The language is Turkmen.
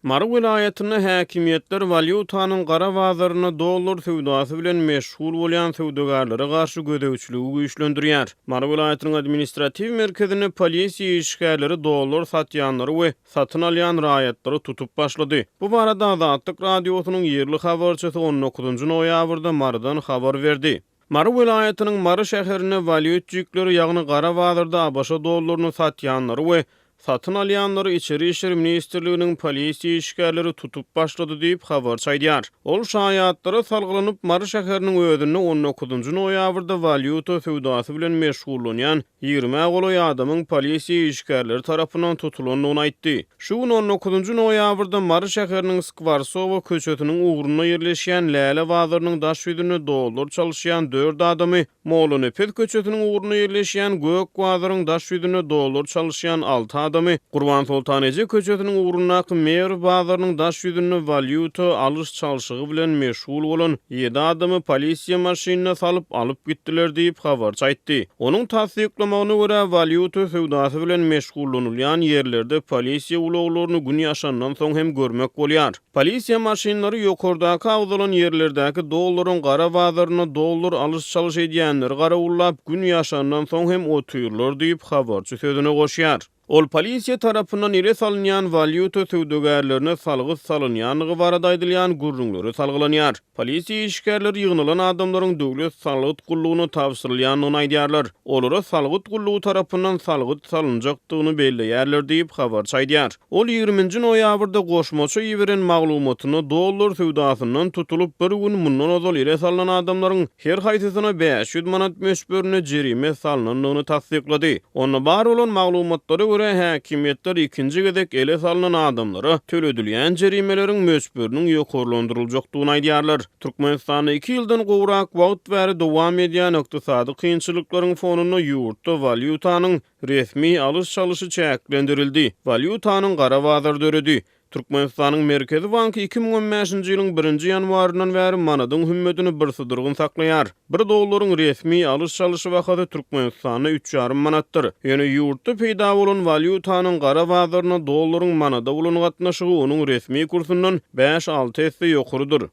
Mary vilayatyny häkimiýetler valyutanyň gara bazaryna dollar sowdasy bilen meşgul bolýan sowdagarlara garşy gödäwçiligi güýçlendirýär. Mary vilayatynyň administrativ merkezini polisiýa işgärleri dollar satýanlary we satyn alýan raýatlary tutup başlady. Bu barada Azatlyk radiosynyň ýerli habarçysy 19 noýabrda Marydan habar berdi. Mary vilayatynyň Mary şäherine valyut ýükleri ýagny gara bazarda abaşa dollaryny satýanlary we satyn alýanlary İçeri işler ministrliginiň polisiýa işgärleri tutup başlady diýip habar çaýdýar. Ol şaýatlara salgylanyp Mary şäheriniň özüne 19 noýabrda valyuta sowdasy bilen meşgullanýan 20 goloy adamyň polisiýa işgärleri tarapyndan tutulanyny aýtdy. Şu gün 19 noýabrda Mary şäheriniň Skvarsowa köçetiniň ugruna ýerleşýän Läle bazarynyň daş ýüzüne dollar çalyşýan 4 adamy, Moğolunepet köçetiniň ugruna ýerleşýän Gök bazarynyň daş ýüzüne dollar çalyşýan 6 adamy, Gurban Sultan Eje köçetiniň ugruna Mer bazarynyň daş ýüzüne valyuta alyş çalyşygy bilen meşgul bolan 7 adamy polisiýa maşynyna salyp alyp gitdiler diýip habar çaýtdy. Onuň tasdiklamagyna görä valyuta sowdasy bilen meşgullanylýan ýerlerde polisiýa ulaglaryny gün ýaşandan soň hem görmek bolýar. Polisiýa maşynlary ýokardaky awdalan ýerlerdäki dollaryň gara bazaryna dollar alyş çalyş edýänleri gara ullap gün ýaşandan soň hem otyrlar diýip habarçy sözüne goşýar. Ol polisiýa tarapyndan ire salynýan valyuta sowdagarlaryna salgy salynýanlygy barada aýdylýan gurrunlary salgılanýar. Polisiýa işgärleri ýygnalan adamlaryň döwlet salgyt gullugyna tapşyrylýanyny aýdýarlar. Olara salgyt gullugy tarapyndan salgyt salynjakdygyny belleýärler diýip habar çaýdýar. Ol 20 noýabrda goşmaça ýiberen maglumatyny dollar sowdasyndan tutulup bir gün mundan ozal ire salynan adamlaryň her haýsysyna 500 manat meşberine jerime salynanyny tasdiklady. Onda bar bolan maglumatlary göre häkimiýetler ikinji gezek ele salynan adamlara töledilýän jerimeleriň meşberiniň ýokarlandyryljakdygyny aýdýarlar. Türkmenistanda 2 ýyldan gowrak wagt bäri dowam edýän ykdysady kynçylyklaryň fonuna ýurtda valyutanyň resmi alyş çalyşy çäklendirildi. Valyutanyň gara bazarda öredi. Türkmenistanyň Merkezi Banky 2015-nji ýylyň 1-nji ýanwaryndan bäri manadyň hümmetini bir sydyrgyn saklaýar. 1 dollaryň resmi alyş çalyşy wagty Türkmenistanda 3,5 manatdyr. Ýöne ýurtda peýda bolan valyutanyň gara bazaryna dollaryň manada bolan gatnaşygy onuň resmi kursundan 5-6 esse ýokarydyr.